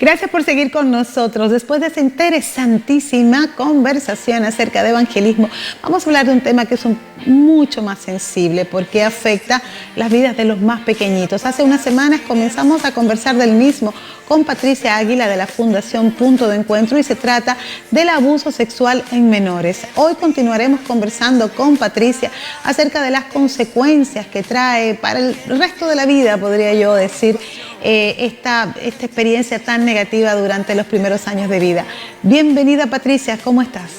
Gracias por seguir con nosotros. Después de esa interesantísima conversación acerca de evangelismo, vamos a hablar de un tema que es mucho más sensible porque afecta las vidas de los más pequeñitos. Hace unas semanas comenzamos a conversar del mismo con Patricia Águila de la Fundación Punto de Encuentro y se trata del abuso sexual en menores. Hoy continuaremos conversando con Patricia acerca de las consecuencias que trae para el resto de la vida, podría yo decir, esta experiencia tan negativa durante los primeros años de vida. Bienvenida, Patricia, ¿cómo estás?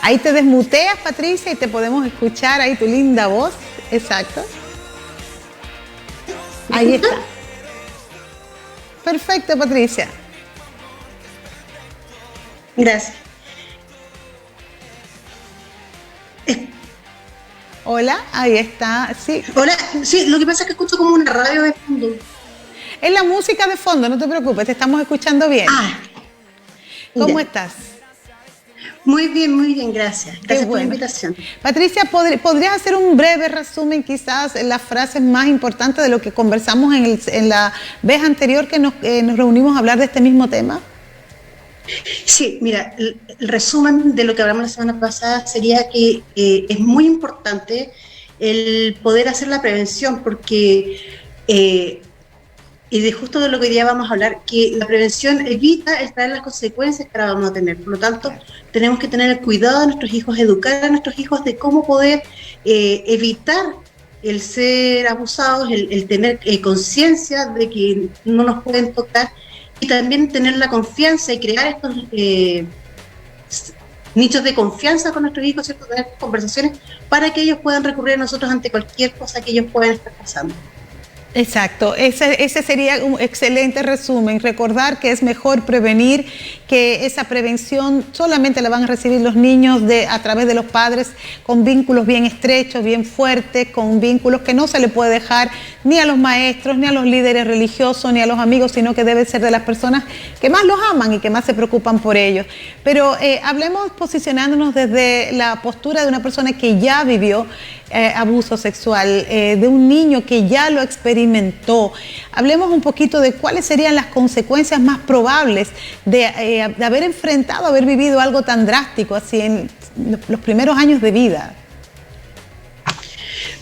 Ahí te desmuteas, Patricia, y te podemos escuchar ahí tu linda voz. Exacto. Ahí está. Perfecto, Patricia. Gracias. Hola, ahí está, sí. Hola, sí, lo que pasa es que escucho como una radio de fondo. Es la música de fondo, no te preocupes, te estamos escuchando bien. ¿Cómo estás? Muy bien, gracias. Gracias por la invitación. Patricia, ¿podrías hacer un breve resumen, quizás, las frases más importantes de lo que conversamos en la vez anterior que nos reunimos a hablar de este mismo tema? Sí, mira, el resumen de lo que hablamos la semana pasada sería que es muy importante el poder hacer la prevención porque, y de justo de lo que hoy día vamos a hablar, que la prevención evita el traer las consecuencias que ahora vamos a tener. Por lo tanto, tenemos que tener el cuidado de nuestros hijos, educar a nuestros hijos de cómo poder evitar el ser abusados, el tener conciencia de que no nos pueden tocar, y también tener la confianza y crear estos nichos de confianza con nuestros hijos, ¿cierto? Tener conversaciones para que ellos puedan recurrir a nosotros ante cualquier cosa que ellos puedan estar pasando. Exacto, ese sería un excelente resumen, recordar que es mejor prevenir, que esa prevención solamente la van a recibir los niños a través de los padres con vínculos bien estrechos, bien fuertes, con vínculos que no se le puede dejar ni a los maestros, ni a los líderes religiosos, ni a los amigos, sino que debe ser de las personas que más los aman y que más se preocupan por ellos. Pero hablemos posicionándonos desde la postura de una persona que ya vivió abuso sexual, de un niño que ya lo experimentó. Hablemos un poquito de cuáles serían las consecuencias más probables de haber enfrentado, haber vivido algo tan drástico así en los primeros años de vida.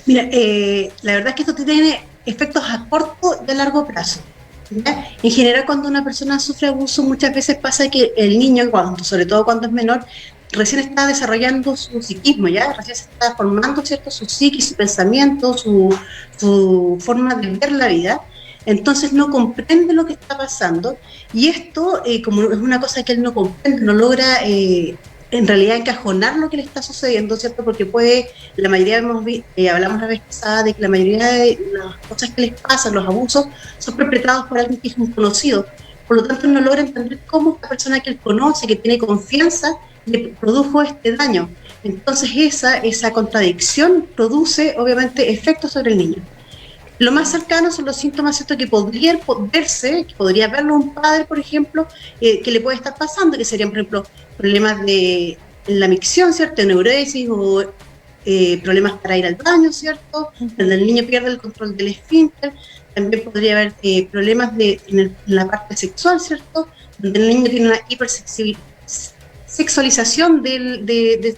Mira, la verdad es que esto tiene efectos a corto y a largo plazo. ¿Ya? En general, cuando una persona sufre abuso, muchas veces pasa que el niño, sobre todo cuando es menor, recién está desarrollando su psiquismo, ¿ya? Recién se está formando, ¿cierto? Su psiquis, su pensamiento, su forma de ver la vida. Entonces no comprende lo que está pasando y esto, como es una cosa que él no comprende, no logra en realidad encajonar lo que le está sucediendo, ¿cierto? Porque la mayoría hablamos la vez pasada de que la mayoría de las cosas que les pasan, los abusos, son perpetrados por alguien que es un conocido. Por lo tanto, no logra entender cómo esta persona que él conoce, que tiene confianza, le produjo este daño. Entonces esa contradicción produce obviamente efectos sobre el niño. Lo más cercano son los síntomas, ¿cierto?, que podrían verse, que podría verlo un padre, por ejemplo, que le puede estar pasando, que serían, por ejemplo, problemas de la micción, ¿cierto?, neuresis o problemas para ir al baño, ¿cierto?, donde el niño pierde el control del esfínter. También podría haber problemas en la parte sexual, ¿cierto?, donde el niño tiene una hipersexualización de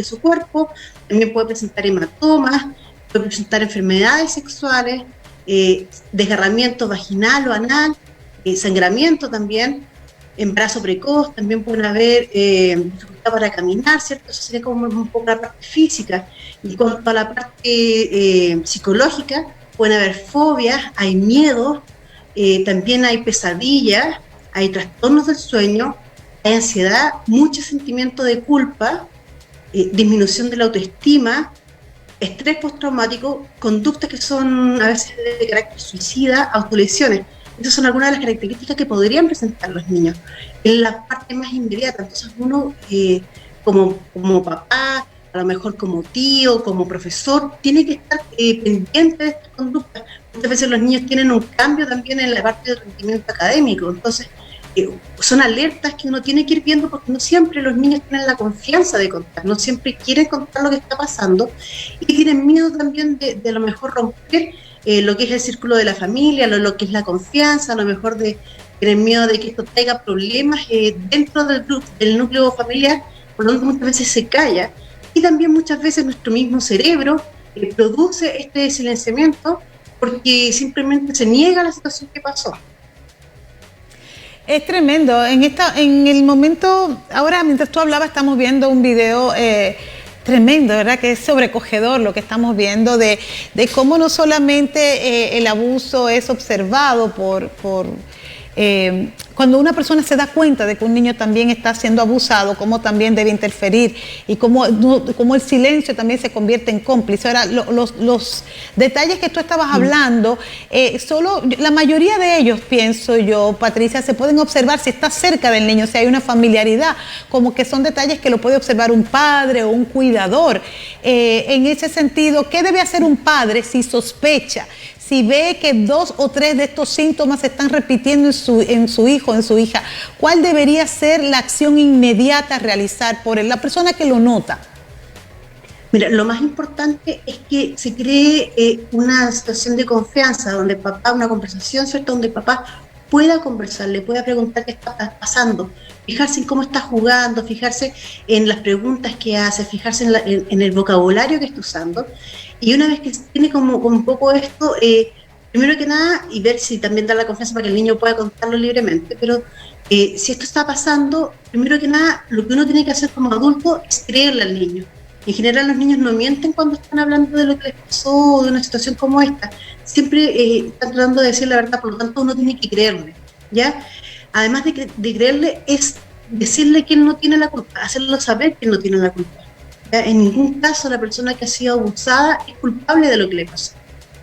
su cuerpo. También puede presentar hematomas, puede presentar enfermedades sexuales, desgarramiento vaginal o anal, sangramiento también, embarazo precoz, también pueden haber dificultad para caminar, ¿cierto? Eso sería como un poco la parte física. Y cuanto a la parte psicológica, pueden haber fobias, hay miedos, también hay pesadillas, hay trastornos del sueño, hay ansiedad, mucho sentimiento de culpa, disminución de la autoestima, estrés postraumático, conductas que son a veces de carácter suicida, autolesiones. Esas son algunas de las características que podrían presentar los niños. En la parte más inmediata, entonces uno como papá, a lo mejor como tío, como profesor, tiene que estar pendiente de estas conductas. Muchas veces los niños tienen un cambio también en la parte del rendimiento académico, entonces son alertas que uno tiene que ir viendo porque no siempre los niños tienen la confianza de contar, no siempre quieren contar lo que está pasando y tienen miedo también de a lo mejor romper lo que es el círculo de la familia, lo que es la confianza, a lo mejor el miedo de que esto traiga problemas dentro del núcleo familiar, por lo tanto muchas veces se calla, y también muchas veces nuestro mismo cerebro produce este silenciamiento porque simplemente se niega la situación que pasó. Es tremendo. En el momento, ahora mientras tú hablabas, estamos viendo un video tremendo, ¿verdad? Que es sobrecogedor lo que estamos viendo de cómo no solamente el abuso es observado cuando una persona se da cuenta de que un niño también está siendo abusado, cómo también debe interferir y cómo el silencio también se convierte en cómplice. Ahora, los detalles que tú estabas hablando, solo la mayoría de ellos, pienso yo, Patricia, se pueden observar si está cerca del niño, si hay una familiaridad, como que son detalles que lo puede observar un padre o un cuidador. En ese sentido, ¿qué debe hacer un padre si sospecha? Si ve que 2 o 3 de estos síntomas se están repitiendo en su hijo o en su hija, ¿cuál debería ser la acción inmediata a realizar por él, la persona que lo nota? Mira, lo más importante es que se cree una situación de confianza, donde papá, una conversación, ¿cierto? Donde papá pueda conversar, le pueda preguntar qué está pasando, fijarse en cómo está jugando, fijarse en las preguntas que hace, fijarse en el vocabulario que está usando. Y una vez que tiene como un poco esto, primero que nada, y ver si también da la confianza para que el niño pueda contarlo libremente, pero si esto está pasando, primero que nada, lo que uno tiene que hacer como adulto es creerle al niño. En general los niños no mienten cuando están hablando de lo que les pasó o de una situación como esta. Siempre están tratando de decir la verdad, por lo tanto uno tiene que creerle, ¿ya? Además de creerle, es decirle que él no tiene la culpa, hacerlo saber que él no tiene la culpa. ¿Ya? En ningún caso la persona que ha sido abusada es culpable de lo que le pasó.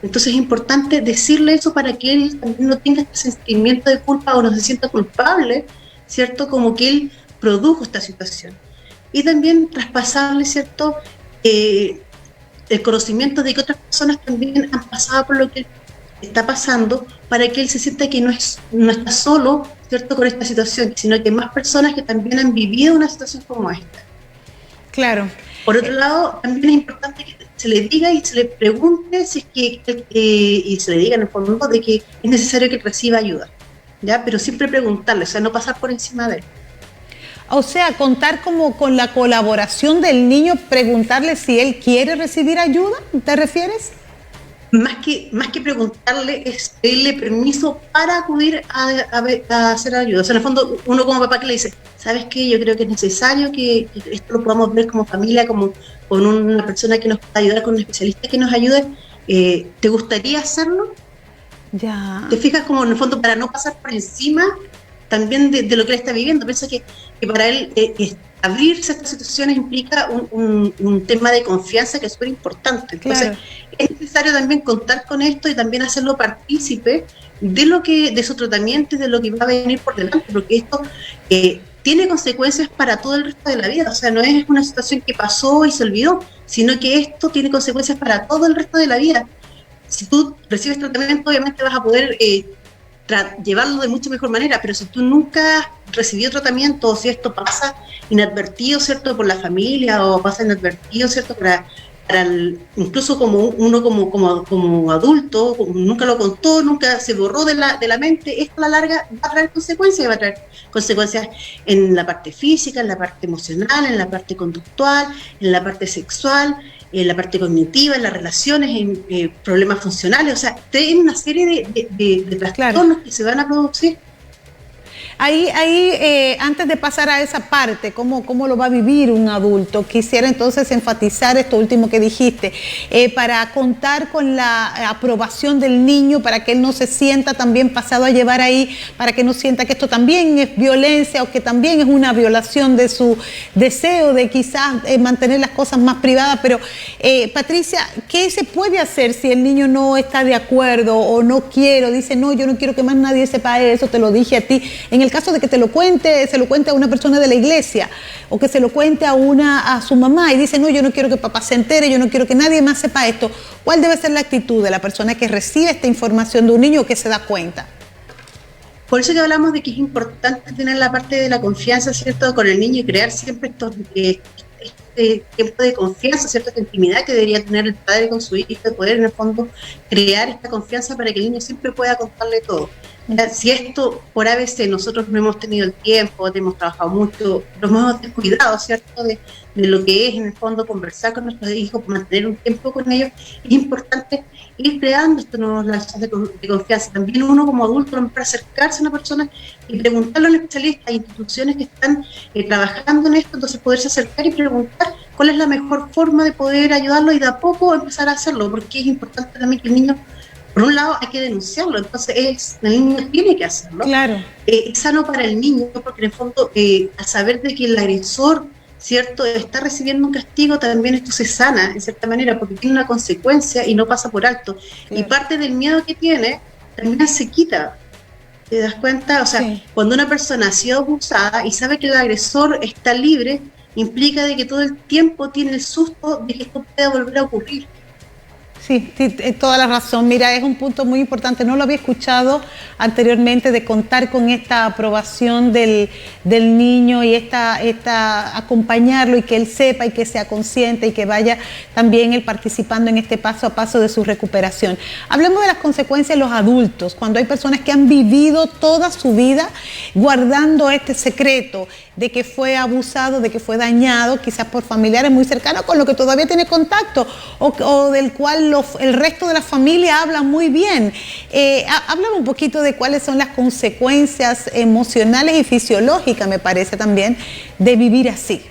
Entonces es importante decirle eso para que él también no tenga este sentimiento de culpa o no se sienta culpable, ¿cierto? Como que él produjo esta situación. Y también traspasarle, ¿cierto?, el conocimiento de que otras personas también han pasado por lo que él está pasando, para que él se sienta que no está solo, ¿cierto?, con esta situación, sino que hay más personas que también han vivido una situación como esta. Claro. Por otro lado, también es importante que se le diga y se le pregunte si es que y se le diga en el fondo de que es necesario que reciba ayuda, ¿ya? Pero siempre preguntarle, o sea, no pasar por encima de él. O sea, contar como con la colaboración del niño, preguntarle si él quiere recibir ayuda, ¿te refieres? Más que preguntarle, es pedirle permiso para acudir a hacer ayuda. O sea, en el fondo, uno como papá que le dice, ¿sabes qué? Yo creo que es necesario que esto lo podamos ver como familia, como con una persona que nos pueda ayudar, con un especialista que nos ayude. ¿Te gustaría hacerlo? Ya. ¿Te fijas como en el fondo para no pasar por encima también de lo que él está viviendo? Pienso que para él abrirse a estas situaciones implica un tema de confianza que es súper importante. Entonces, claro, es necesario también contar con esto y también hacerlo partícipe de su tratamiento y de lo que va a venir por delante, porque esto tiene consecuencias para todo el resto de la vida. O sea, no es una situación que pasó y se olvidó, sino que esto tiene consecuencias para todo el resto de la vida. Si tú recibes tratamiento, obviamente vas a poder llevarlo de mucho mejor manera, pero si tú nunca has recibido tratamiento, o si esto pasa inadvertido, ¿cierto?, por la familia, o pasa inadvertido, ¿cierto?, incluso como uno como adulto, nunca lo contó, nunca se borró de la mente, esto a la larga va a traer consecuencias en la parte física, en la parte emocional, en la parte conductual, en la parte sexual, en la parte cognitiva, en las relaciones, en problemas funcionales. O sea, hay una serie de trastornos, claro, que se van a producir. Ahí antes de pasar a esa parte, ¿cómo lo va a vivir un adulto? Quisiera entonces enfatizar esto último que dijiste, para contar con la aprobación del niño, para que él no se sienta también pasado a llevar ahí, para que no sienta que esto también es violencia o que también es una violación de su deseo de quizás mantener las cosas más privadas. Pero, Patricia, ¿qué se puede hacer si el niño no está de acuerdo o no quiere, dice, no, yo no quiero que más nadie sepa eso, te lo dije a ti? En el caso de que se lo cuente a una persona de la iglesia o que se lo cuente a su mamá y dice, no, yo no quiero que papá se entere, yo no quiero que nadie más sepa esto, ¿cuál debe ser la actitud de la persona que recibe esta información de un niño o que se da cuenta? Por eso que hablamos de que es importante tener la parte de la confianza, ¿cierto?, con el niño y crear siempre este tiempo de confianza, ¿cierto? Esta intimidad que debería tener el padre con su hijo, de poder en el fondo crear esta confianza para que el niño siempre pueda contarle todo. Si esto por ABC nosotros no hemos tenido el tiempo, hemos trabajado mucho, nos hemos descuidado, ¿cierto? De lo que es en el fondo conversar con nuestros hijos, mantener un tiempo con ellos, es importante ir creando estos nuevos lazos de confianza. También uno como adulto, para acercarse a una persona y preguntarle a un especialista, hay instituciones que están trabajando en esto, entonces poderse acercar y preguntar cuál es la mejor forma de poder ayudarlo y de a poco empezar a hacerlo, porque es importante también que el niño, por un lado, hay que denunciarlo, entonces el niño tiene que hacerlo. Claro. Es sano para el niño, porque en el fondo, al saber de que el agresor, ¿cierto?, está recibiendo un castigo, también esto se sana, en cierta manera, porque tiene una consecuencia y no pasa por alto. Claro. Y parte del miedo que tiene, también se quita. ¿Te das cuenta? O sea, sí. Cuando una persona ha sido abusada y sabe que el agresor está libre, implica de que todo el tiempo tiene el susto de que esto pueda volver a ocurrir. Sí, toda la razón. Mira, es un punto muy importante. No lo había escuchado anteriormente, de contar con esta aprobación del niño y acompañarlo, y que él sepa y que sea consciente y que vaya también él participando en este paso a paso de su recuperación. Hablemos de las consecuencias de los adultos, cuando hay personas que han vivido toda su vida guardando este secreto de que fue abusado, de que fue dañado, quizás por familiares muy cercanos con los que todavía tiene contacto, o del cual el resto de la familia habla muy bien. Háblame un poquito de cuáles son las consecuencias emocionales y fisiológicas, me parece también, de vivir así.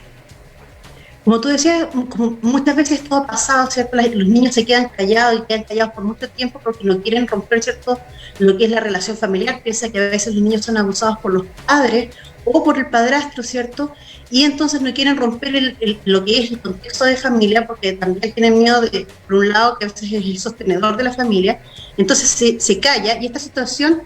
Como tú decías, como muchas veces todo ha pasado, ¿cierto? Los niños se quedan callados y quedan callados por mucho tiempo porque no quieren romper, ¿cierto?, lo que es la relación familiar. Piensa que a veces los niños son abusados por los padres o por el padrastro, ¿cierto? Y entonces no quieren romper lo que es el contexto de familia, porque también tienen miedo de, por un lado, que a veces es el sostenedor de la familia, entonces se calla, y esta situación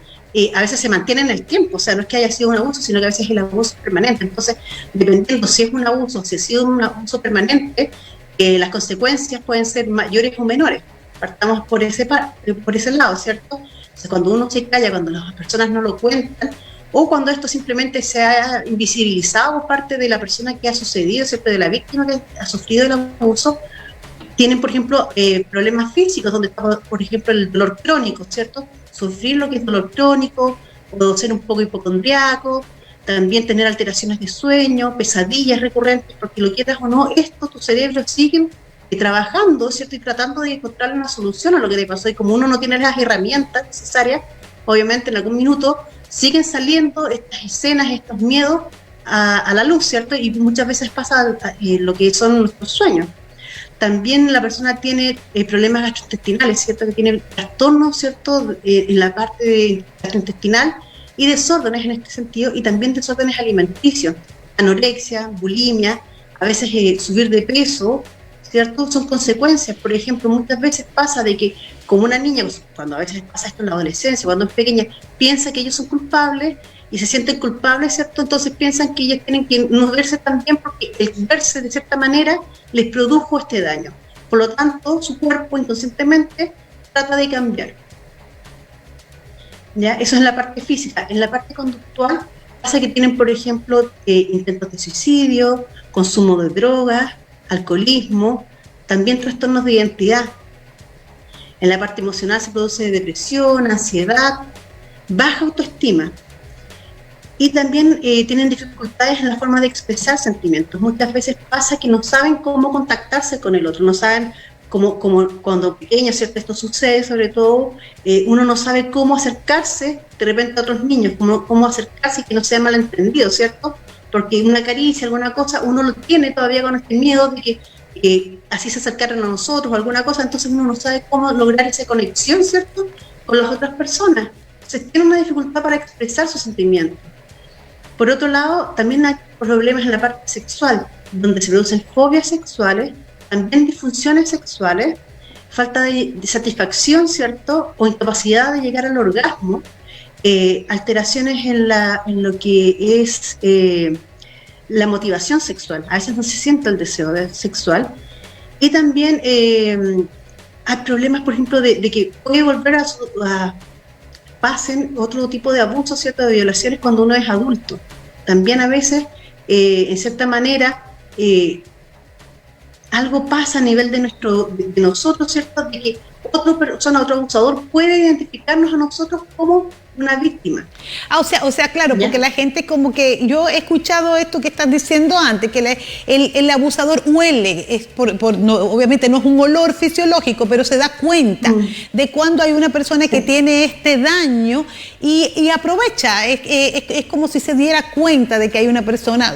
a veces se mantiene en el tiempo. O sea, no es que haya sido un abuso, sino que a veces el abuso es permanente. Entonces, dependiendo si es un abuso, si ha sido un abuso permanente, las consecuencias pueden ser mayores o menores. Partamos por ese lado, ¿cierto? O sea, cuando uno se calla, cuando las personas no lo cuentan, o cuando esto simplemente se ha invisibilizado por parte de la persona que ha sucedido, ¿cierto?, de la víctima que ha sufrido el abuso, tienen, por ejemplo, problemas físicos, donde está, por ejemplo, el dolor crónico, ¿cierto? Sufrir lo que es dolor crónico, o ser un poco hipocondriaco, también tener alteraciones de sueño, pesadillas recurrentes, porque lo quieras o no, tu cerebro sigue trabajando, ¿cierto?, y tratando de encontrar una solución a lo que te pasó, y como uno no tiene las herramientas necesarias, obviamente en algún minuto siguen saliendo estas escenas, estos miedos a la luz, ¿cierto? Y muchas veces pasa lo que son nuestros sueños. También la persona tiene problemas gastrointestinales, ¿cierto?, que tiene trastornos, ¿cierto?, en la parte gastrointestinal, y desórdenes en este sentido, y también desórdenes alimenticios, anorexia, bulimia, a veces subir de peso, ¿cierto? Son consecuencias. Por ejemplo, muchas veces pasa de que, como una niña, cuando a veces pasa esto en la adolescencia, cuando es pequeña, piensa que ellos son culpables y se sienten culpables, ¿cierto? Entonces piensan que ellos tienen que no verse tan bien, porque el verse de cierta manera les produjo este daño. Por lo tanto, su cuerpo inconscientemente trata de cambiar. ¿Ya? Eso es en la parte física. En la parte conductual pasa que tienen, por ejemplo, intentos de suicidio, consumo de drogas, alcoholismo, también trastornos de identidad. En la parte emocional se produce depresión, ansiedad, baja autoestima, y también tienen dificultades en la forma de expresar sentimientos. Muchas veces pasa que no saben cómo contactarse con el otro, no saben cómo cuando pequeños, ¿cierto?, esto sucede, sobre todo, uno no sabe cómo acercarse de repente a otros niños, cómo acercarse y que no sea malentendido, ¿cierto? Porque una caricia, alguna cosa, uno lo tiene todavía con este miedo de que así se acercaran a nosotros o alguna cosa, entonces uno no sabe cómo lograr esa conexión, ¿cierto?, con las otras personas. Entonces tiene una dificultad para expresar sus sentimientos. Por otro lado, también hay problemas en la parte sexual, donde se producen fobias sexuales, también disfunciones sexuales, falta de satisfacción, ¿cierto?, o incapacidad de llegar al orgasmo, alteraciones en lo que es la motivación sexual. A veces no se siente el deseo sexual. Y también hay problemas, por ejemplo, de que puede volver a pasen otro tipo de abusos, ¿cierto?, de violaciones cuando uno es adulto. También a veces, en cierta manera, algo pasa a nivel de nosotros, ¿cierto? De que otra persona, otro abusador puede identificarnos a nosotros como una víctima. O sea, claro, porque la gente como que, yo he escuchado esto que estás diciendo antes, que el abusador huele, obviamente no es un olor fisiológico, pero se da cuenta de cuando hay una persona que tiene este daño y aprovecha, es como si se diera cuenta de que hay una persona,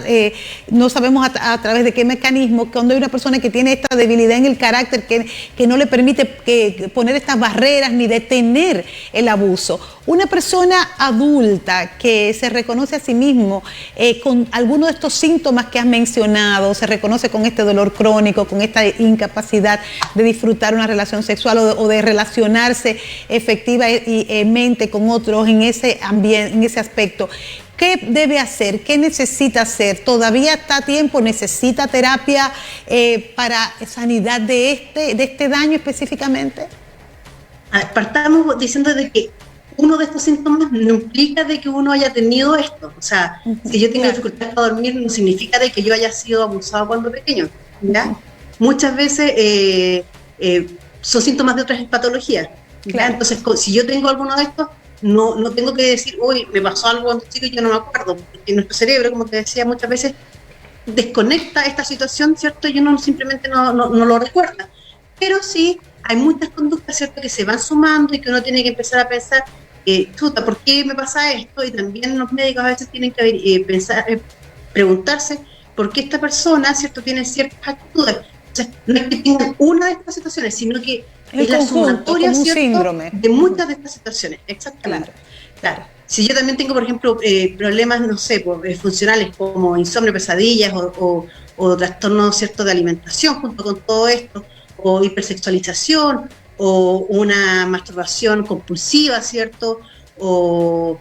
no sabemos a través de qué mecanismo, cuando hay una persona que tiene esta debilidad en el carácter que no le permite poner estas barreras ni detener el abuso. Una persona adulta que se reconoce a sí mismo con algunos de estos síntomas que has mencionado, se reconoce con este dolor crónico, con esta incapacidad de disfrutar una relación sexual o de relacionarse efectivamente con otros en ese ambiente, en ese aspecto. ¿Qué debe hacer? ¿Qué necesita hacer? ¿Todavía está a tiempo? ¿Necesita terapia para sanidad de este daño específicamente? Partamos diciendo de que uno de estos síntomas no implica de que uno haya tenido esto. O sea, si yo tengo dificultad para dormir, no significa de que yo haya sido abusado cuando pequeño, ¿ya? Muchas veces son síntomas de otras patologías, ¿ya? Claro. Entonces, si yo tengo alguno de estos, no tengo que decir, uy, me pasó algo cuando chico y yo no me acuerdo, porque nuestro cerebro, como te decía, muchas veces desconecta esta situación, ¿cierto? Y uno simplemente no lo recuerda. Pero sí, hay muchas conductas, ¿cierto?, que se van sumando y que uno tiene que empezar a pensar, chuta, ¿por qué me pasa esto? Y también los médicos a veces tienen que preguntarse por qué esta persona, ¿cierto?, tiene ciertas actitudes. Entonces, no es que tengan una de estas situaciones, sino que es la sumatoria, ¿cierto?, de muchas de estas situaciones. Exactamente. Claro. Si yo también tengo, por ejemplo, problemas, no sé, funcionales como insomnio, pesadillas o trastornos, ¿cierto?, de alimentación junto con todo esto, o hipersexualización, o una masturbación compulsiva, ¿cierto?, o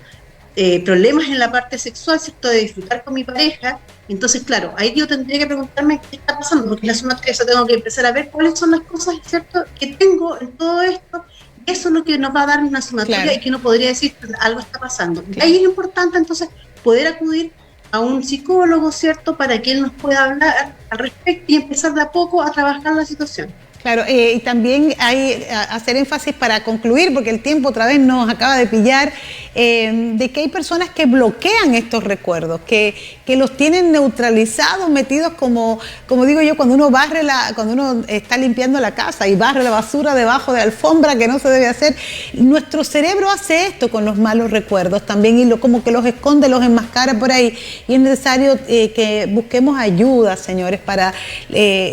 problemas en la parte sexual, ¿cierto?, de disfrutar con mi pareja. Entonces, claro, ahí yo tendría que preguntarme qué está pasando, porque la sumatoria, eso tengo que empezar a ver cuáles son las cosas, ¿cierto?, que tengo en todo esto. Eso es lo que nos va a dar una sumatoria, claro, y que uno podría decir algo está pasando. Claro. Ahí es importante entonces poder acudir a un psicólogo, ¿cierto?, para que él nos pueda hablar al respecto y empezar de a poco a trabajar la situación. Claro, y también hay hacer énfasis para concluir, porque el tiempo otra vez nos acaba de pillar, de que hay personas que bloquean estos recuerdos, que los tienen neutralizados, metidos como digo yo, cuando uno está limpiando la casa y barre la basura debajo de la alfombra, que no se debe hacer. Nuestro cerebro hace esto con los malos recuerdos también, y como que los esconde, los enmascara por ahí, y es necesario que busquemos ayuda, señores, para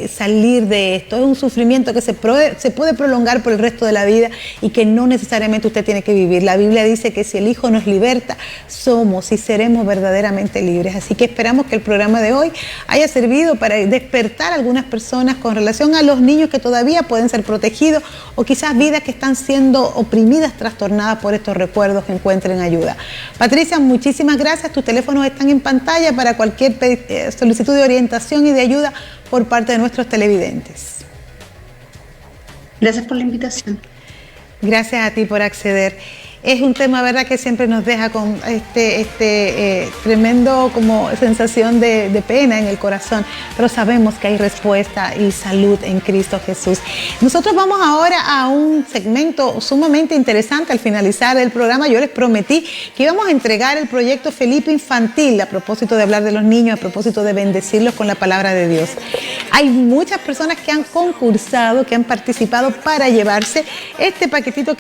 salir de esto. Es un sufrimiento que se puede prolongar por el resto de la vida y que no necesariamente usted tiene que vivir. La Biblia dice que si el Hijo nos liberta, somos y seremos verdaderamente libres. Así que esperamos que el programa de hoy haya servido para despertar a algunas personas con relación a los niños que todavía pueden ser protegidos, o quizás vidas que están siendo oprimidas, trastornadas por estos recuerdos, que encuentren ayuda. Patricia, muchísimas gracias. Tus teléfonos están en pantalla para cualquier solicitud de orientación y de ayuda por parte de nuestros televidentes. Gracias por la invitación. Gracias a ti por acceder. Es un tema, ¿verdad?, que siempre nos deja con tremendo como sensación de pena en el corazón, pero sabemos que hay respuesta y salud en Cristo Jesús. Nosotros vamos ahora a un segmento sumamente interesante. Al finalizar el programa, yo les prometí que íbamos a entregar el proyecto Felipe Infantil, a propósito de hablar de los niños, a propósito de bendecirlos con la palabra de Dios. Hay muchas personas que han concursado, que han participado para llevarse este paquetito